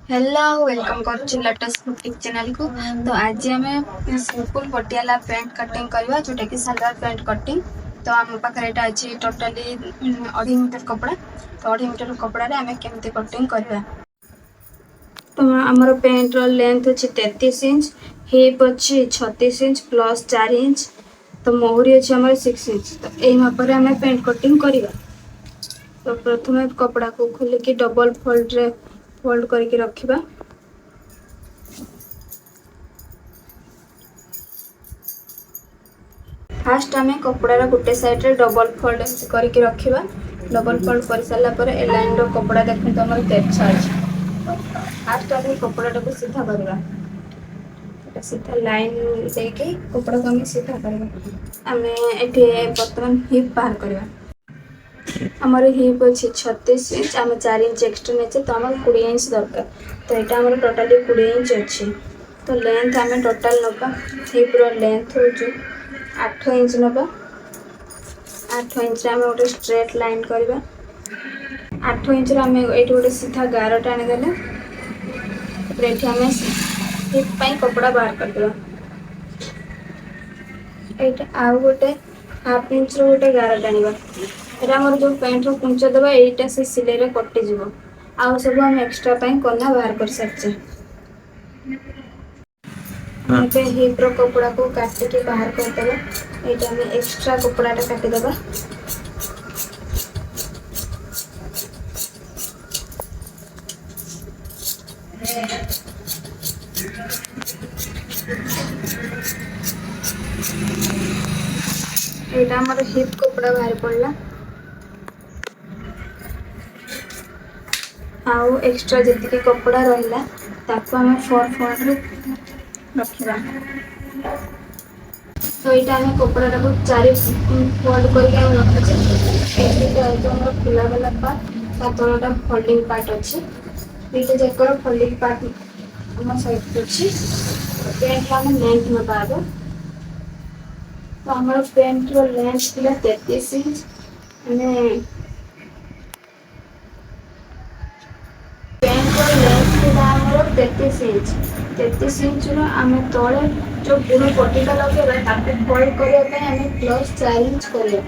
Hello welcome कर latest boutique channel को। तो आज आम सिंपल पटियाला पैंट कटिंग करवा जोटा कि सलवार पैंट कटिंग। तो आम पाखे यहाँ अच्छी टोटाली 2.5 मीटर कपड़ा। तो 2.5 मीटर कपड़ा आम केमती कटिंग करवा। तो आमर पैंट लेंथ अच्छी 33 इंच, हिप अच्छी 36 इंच प्लस 4 इंच, तो मोहरी अच्छी आम 6 इंच। तो यही मापर आम पैंट कटिंग करवा। तो प्रथम कपड़ा को खोलिकी डबल फोल्ड रे फोल्ड करके रखिबा। फास्ट आम कपड़ार गोटे साइड डबल फोल्ड करके रखिबा। डबल फोल्ड कर सारा पर ए लाइन रो कपड़ा देखो तो हमर तेरछा अछि। फास्ट आम कपड़ा को सीधा करवा। सीधा लाइन देके कपड़ा को हम सीधा करवा। आम एठी बर्तमान हिप बाहर करवा। आमर हिप अच्छी 36 इंच, आम 4 इंच एक्सट्रा नेचे तो आम 20 इंच दरकार। तो यहाँ आम टोटाली 20 इंच अच्छी। तो लेंथ आम टोटाल नवा हिप रो लेंथ हो 8 इंच नवा। 8 इंच आम गोटे स्ट्रेट लाइन करवा। 8 इंच आम ये गोटे सीधा गार टाणीदेले ये आम हिप कपड़ा बाहर करदेवा। ये आउ गोटे हाफ इंच गोटे गार टाणीबा। एमर जो पैंट रो कुंच देवा यहीटा से सिलाई कटिज। आउ सब आम एक्सट्रा कना बाहर कर सारी। हिप रो कपड़ा को काटिके बाहर करदेवा। ये आम एक्सट्रा कपड़ाटा काटिदेवा। ये आमर हिप कपड़ा बाहर पड़ला। आउ एक्स्ट्रा जी कपड़ा रहा ताको आम 4 फोल्ड रे रखा। तो यहाँ आम कपड़ा को 4 फोल्ड करके रखे। खुला वाला पार्ट तलटा फोल्डिंग पार्ट अच्छी। दुईटा जाकर फोल्डिंग पार्ट आम साइड अच्छी। पैंट आम लेंथ नवा। तो आम पैंट रो लेंथ थी 33 इंच। आम 33 इंच। 33 इंच आम तले जो पूरा पट्टीटा लगेगा फोल्ड करने प्लस 4 इंच करवा।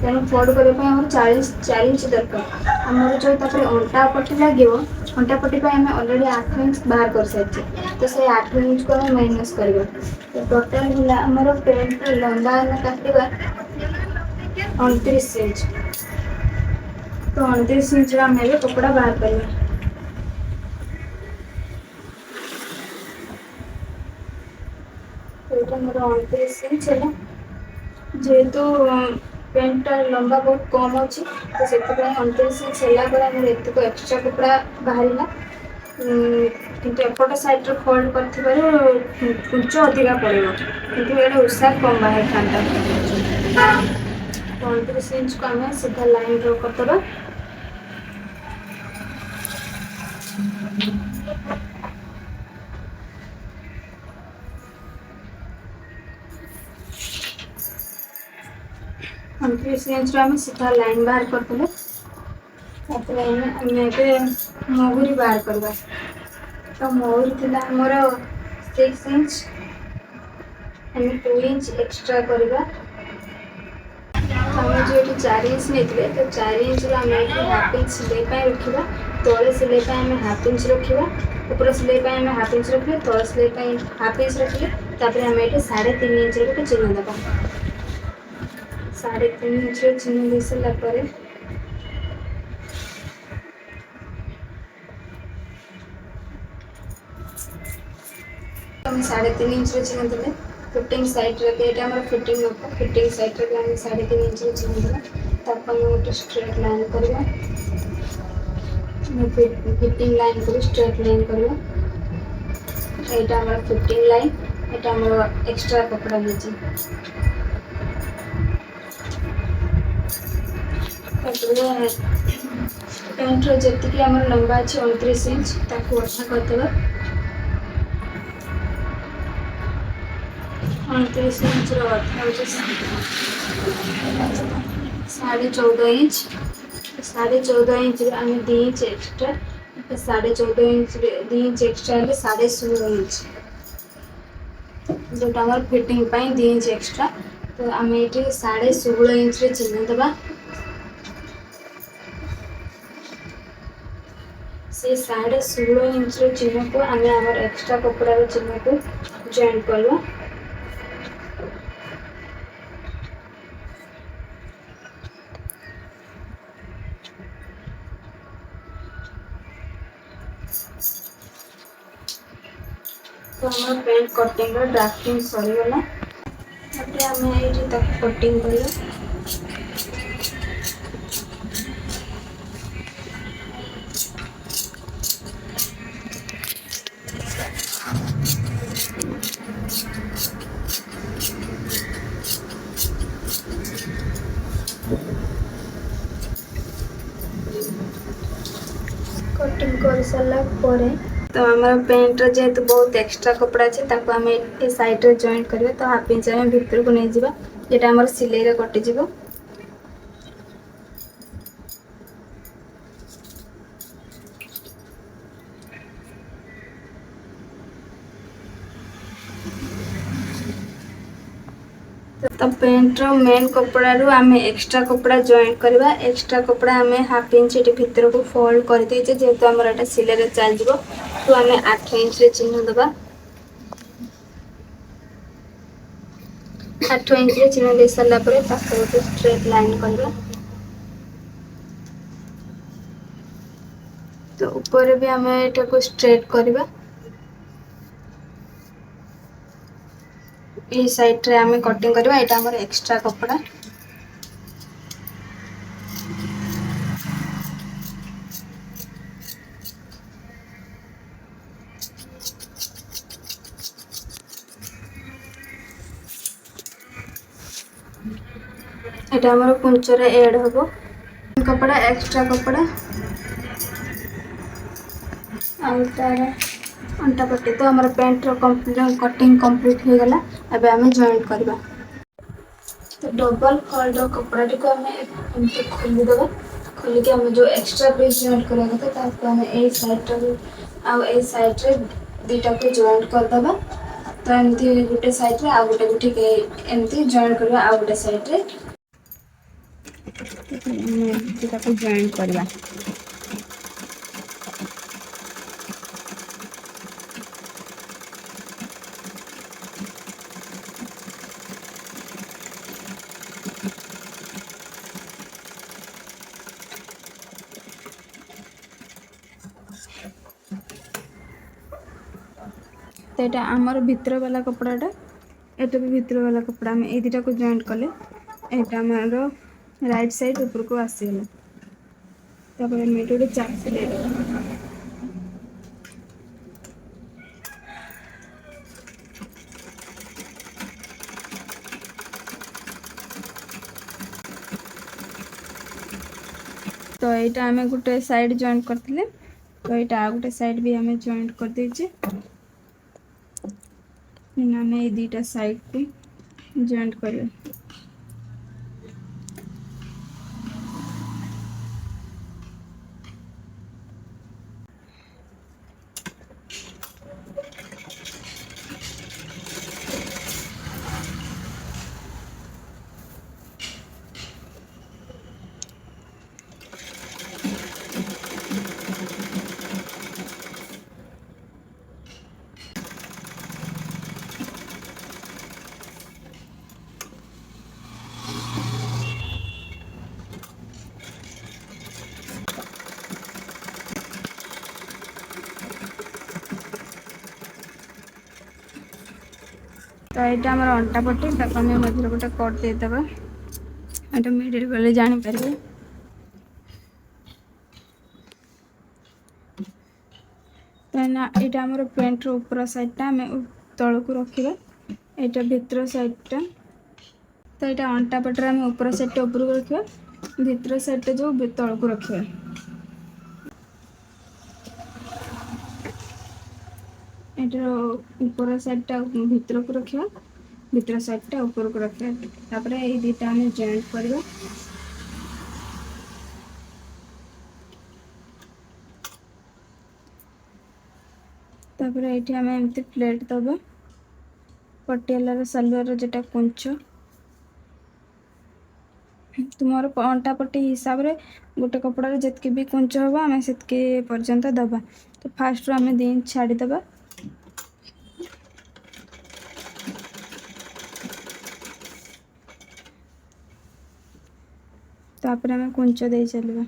तेणु फोल्ड करने 4 इंच दरकार। आमर जो अंटा पट्टी लगे अंटा पट्टी आम अलरेडी 8 इंच बाहर कर सारी। तो से 8 इंच को आम माइनस करवा। तो टोटाल आमर पैंट लंबा आम काटा 29 इंच। तो 29 इंच आम कपड़ा बाहर करवा। तो मोर 29 इंच है। जेहेतु पैंटा लंबा बहुत कम अच्छी तो से 29 इंच है एतक एक्स्ट्रा कपड़ा बाहर। किंतु एपट साइड फोल्ड कर कुंच अधिका पड़ो कि ये उषा कम बाहर था। 29 इंच को आम सीधा लाइन ड्र करदे। उनतीस इंच आम सीधा लाइन बाहर करदे। मोहरी बाहर करवा। तो मोहरी थी आमर 6 इंच। आम 2 इंच एक्स्ट्रा करवा। आम जो ये 4 इंच नहीं तो 4 इंच आम हाफ इंच सिलाई रखा। तले सिलाई आम हाफ इंच रखा। ऊपर सिलाई आम हाफ इंच रखिए। तल सिलाई हाफ इंच रखिए। आम ये 3.5 इंच गोटे चिन्ह देवा। 3.5 इंच चिन्ह दे सारापर हम 3.5 इंच चिन्ह देते। फिटिंग साइड रखे फिटिंग नब। फिटिंग साइड रखे 3.5 इंच चिन्ह देवा। गोटे स्ट्रेट लाइन करवा। फिटिंग लाइन कर स्ट्रेट लाइन करवा। यहाँ फिटिंग लाइन यहाँ एक्स्ट्रा कपड़ा नीचे। पैंट जी आम लंबा अच्छे 29 इंच ताकू अठा करदे। 29 इंच अठा हो 14.5 इंच। 14.5 इंच आम 2 inch extra 14.5 inch 2 inch extra है 16.5 इंच जोटा आम फिटिंग 2 इंच एक्स्ट्रा तो आम ये 16.5 इंच चिन्ह देवा से 16.5 इंच चिन्ह को आम आम एक्स्ट्रा कपड़ार चिन्ह को जॉइन करवा तो आम पैंट कटिंग ड्राफ्टिंग सरीगला आम ये कटिंग कर कटिंग कर सारा तो हमारा पेंट जेहेतु बहुत एक्स्ट्रा कपड़ा अच्छे आम ए साइड रे जॉइंट करेंगे तो हाफ इंच आम भितर को नहीं जावा जेटा आम सिलाई कटिज तो पेंट रो मेन कपड़ा रू आम एक्स्ट्रा कपड़ा जॉइंट करवा एक्स्ट्रा कपड़ा आम हाफ इंच ये भितर को फोल्ड कर देचे जेहेतु आम एटा सिलाई चल तो आम 8 इंच चिन्ह दबा 8 इंच चिन्ह दे सारा गोटे स्ट्रेट लाइन करवा तो ऊपर भी आम एटा को स्ट्रेट करवा ये साइड रे आम कटिंग करवा एटा हमर एक्स्ट्रा कपड़ा एटा हमर कुंचरे ऐड हबो कपड़ा एक्स्ट्रा कपड़ा तार अंटा पट्टी तो हमारा पेंट कटिंग कंप्लीट हो गला अब आम जॉइंट करवा तो डबल फोल्ड कपड़ा टी को आम एमती खोलीदेवा खोलिकी आम जो एक्स्ट्रा पीस जॉइंट करवा कथा आम ए साइड रे दीटा को जॉइंट करदबा तो एमती गोटे साइड रे आ गोटे एमती जॉइंट करवा आ गोटे साइड रे दीटा को जॉइंट करवा तो यहाँ आमर भितर वाला कपड़ाटा एटा भी भितर वाला कपड़ा आम ये दुटा को जॉइंट कले यहाँ आमर राइट साइड ऊपर को आसीगला तापर हम गोटे चाप सिलाई तो यहाँ आम गोटे साइड जॉइंट करते तो यहाँ आ गोटे साइड भी आम जॉइंट कर देचे आम ये दुटा साइड को जॉइंट कर तो यहाँ आम अंटा पट्टी आम मझे गोटे कट देदेबा यहाँ मिडिल गले जापर तो यहाँ आम पेंट ऊपर साइडटा आम तल को रखा यहाँ भितर साइडटा तो यहाँ अंटा पटर आम ऊपर साइडटा ऊपर को रखा भितर साइडटा जो तल को रखा एटार ऊपर साइडटा भितर को रखा भितर साइडटा ऊपर को रखा तापर ये दुटा आम जॉइंट करवा तापर ये आम एमती प्लेट दबा पटियालार सालुआर जेटा कुंच तुमर अंटा पट्टी हिसाब रे गोटे कपड़ा जितकी भी कुंच हम आम से पर्यंत दबा। तो फास्ट आम 2 इंच छाड़ीदबा। तापर आम कुंच दे चलवा।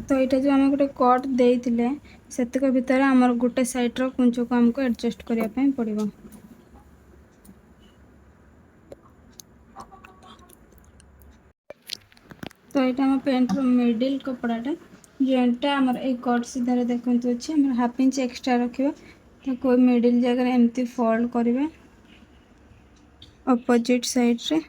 तो यहाँ जो आम गोटे कट देते से भितर आमर गोटे साइड्र कुंच को आमको एडजस्ट करने पड़ो। तो यहाँ आम पेंट मिडिल कपड़ाटा जेनटा आमर ए कट सीधार देखते अच्छे आम 1/2 इंच एक्सट्रा रखा मिडिल जगह एमती फोल्ड करवा अपोजिट साइड रे।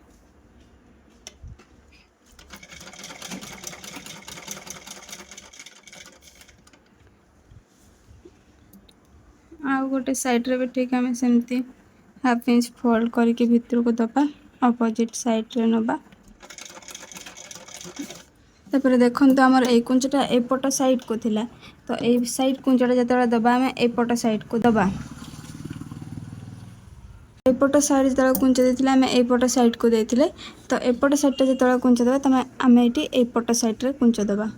आउ गोटे साइड रे भी ठीक आम सेमती 1/2 इंच फोल्ड करके भितर को दबा अपोजिट साइड रे नबा। तापर देखो आमर ए कुंचटा एपट साइड को थिला तो ए साइड कुंचटा जतरा दबा आम एपट साइड को दबा। एपट साइड जो कुंच देते आम एपट साइड को देते तो एपट साइडटा जो कुंच दबा तुम आम ये एपट साइड रे कुंच दबा।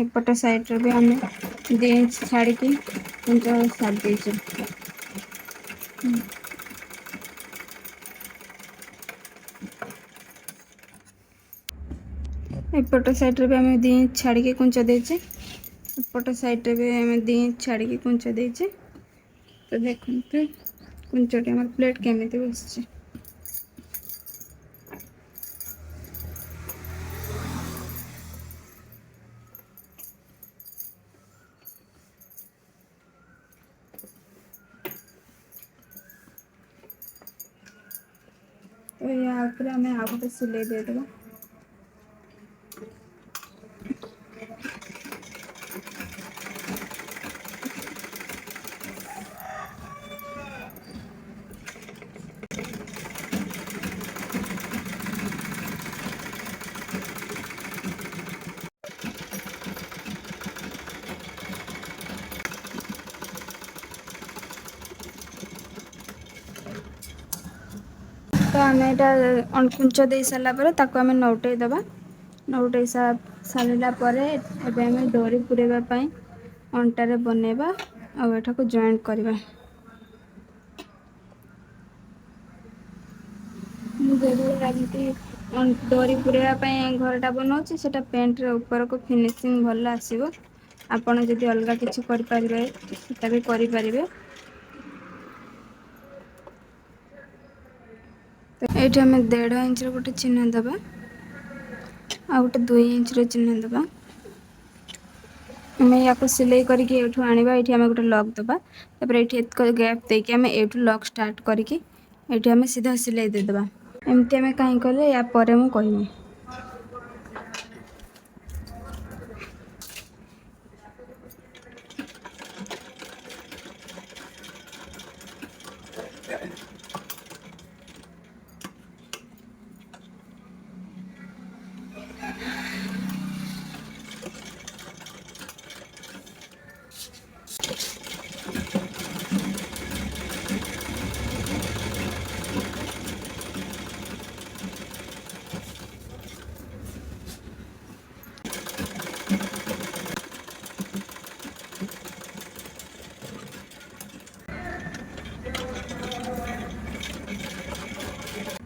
एपट साइड रे भी आम 2 इंच छाड़ी कुंच सार देचे। एपट साइड रे भी आम 2 इंच छाड़ी कुंच देचे एपट साइड रे भी आम 2 इंच छाड़ी कुंच देचे। तो देखते कुंचटी आम प्लेट केमिति बसছে। तो यहाँ पर आम आ गए सिलाई देदेबा। तो आम यहाँ कुंच दे सारापर आम नौटे दबा। नौटे सारा आम डोरी पुरेवाई अंटारे बनवा आठा को जॉइंट करवा। डोरी पुरेवाई घरटा बनाऊँगी से पेंट ऊपर को फिनिशिंग भल आसो। आपण जदि अलग किसी करें सेटा भी करें। तो ये आम 1.5 इंच गोटे चिन्ह दबा आ गोटे 2 इंच चिन्ह दबा। आम या सिलाई करके एठू आनिबा एठी आम गोटे लॉक दबा तापर एठी एक गैप देके आम एठू लॉक स्टार्ट करके एठी आम सीधा सिलाई दे दबा एमती आम कहीं कले या परे मु कहमी।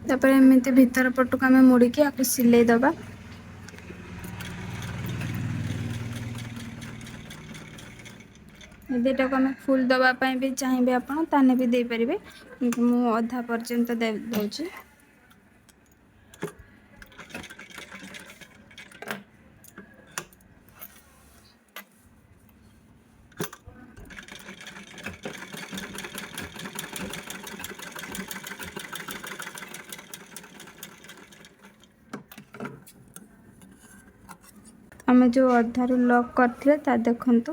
तापर एमती भीतर पटक आम मुड़िकी आपको सिलाई दबा। यदि आम फुल दवापाई भी चाहिए आपड़ ताने भी दे पारे मु अधा पर्यंत दौची। आम जो अधारू लॉक करते ता देखंतु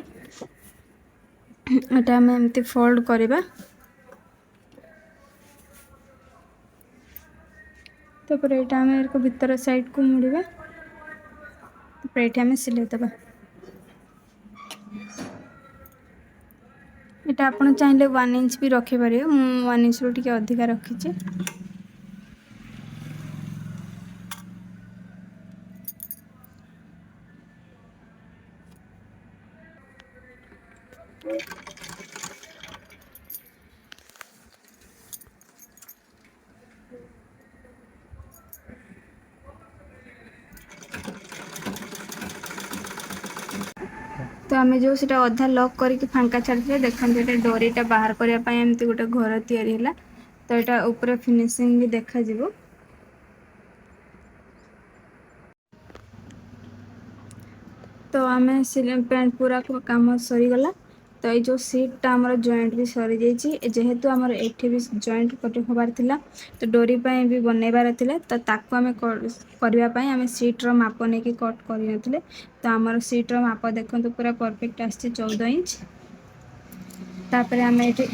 एटा आम एमती फोल्ड करवा तापर एटा आम एक भीतर साइड को मुड़वा तापर एटा आम सिलाई दबा। एटा आपण चाहिए 1 इंच भी रखी पारे मु 1 इंच रो टिके अधिका रखीचे। तो आम जो सीटा अधा लॉक करके फांका छाड़ी देखते डोरीटा बाहर करने एमती गोटे घर तैयारी है तो यहाँ ऊपर फिनिशिंग भी देखा जीवो। तो आम पेंट पूरा काम सरीगला तो ये जो सीटा आमर जॉइंट भी सरी जाइए जेहेतु आमर एठी भी जॉइंट कट हबार थिला तो डोरी पाई भी बनइबार थिला तो ताकू आम करने आम सीट्र माप नहीं कट कर तो आमर सीट्र माप देखते पूरा परफेक्ट आसी 14 इंच तापर आम ये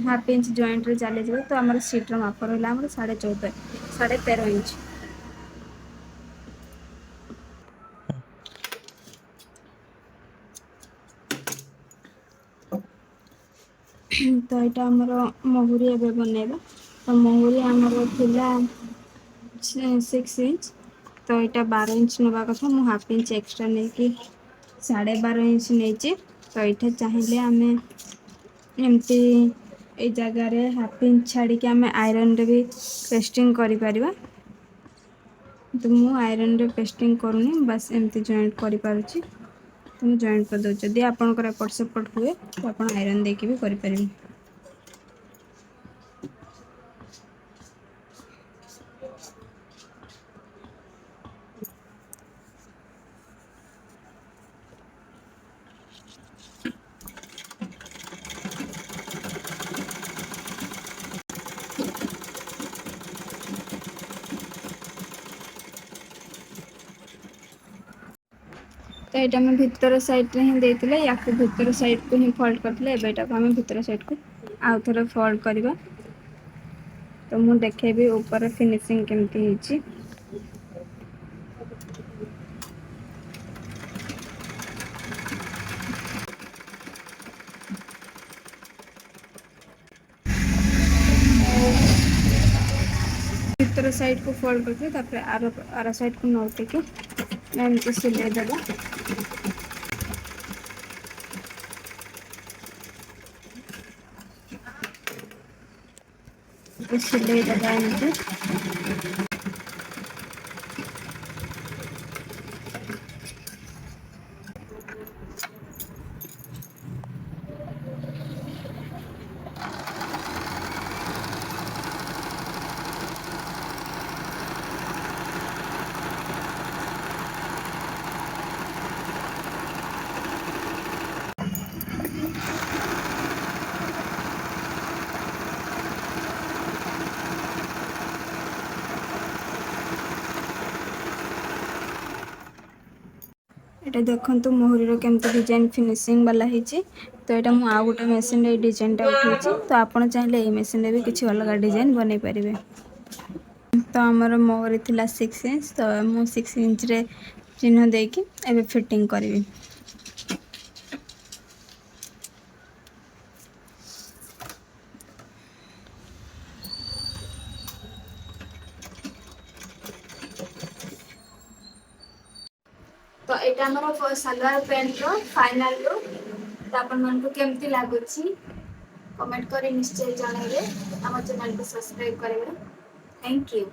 हाफ इंच जॉइंट रे चली जाए तो आमर सीट्र माप रहा 14.5 13.5 इंच। तो यहाँ आमर महुरी एवं बनइबा तो महुरी आमर थिला 6 इंच तो यहाँ 12 इंच नवा कथा मु हाफ इंच एक्स्ट्रा नहीं कि 12.5 इंच नहीं तो ये चाहिए आम एमती ये जगार हाफ इंच छाड़ी आम आयरन रे भी पेस्टिंग कर पारिबा तो मु आयरन रे पेस्टिंग करूनी बस एमती जॉइंट कर पारुची तो मुझे जॉइंट कर दूँ जदि आपंकर एपट सेपट हुए तो आप आयरन देकी भी करें। तो यहाँ आम भीतर साइड ही देते या भीतर साइड को ही फोल्ड करते एटा आम भीतर साइड को आउ थे फोल्ड करवा तो मुझे देखेबी ऊपर फिनिशिंग केमती होची। भीतर साइड को फोल्ड करके आर साइड को नोट के एमती सिलाई देगा सिलाई देगा एमती एटा देखंतु मोहरी केमती डिजाइन फिनिशिंग वाला ହେଇଛି तो एटा मु आ गोटे मशीन रे डिजाइन टा उठेछि तो आपण चाहिले ए मशीन रे भी किछि अलग डिजाइन बनै परिबे। तो हमर मोहरी थिला 6 इंच तो मु 6 इंच रे चिन्ह देकी एबे फिटिंग करबी। तो एटा हमर सलवार पैंट रो फाइनल लुक तो आपण मन को केमती लागुछि कमेंट करी निश्चय जणाइबे। हम चैनल को सब्सक्राइब करेबे। Thank you.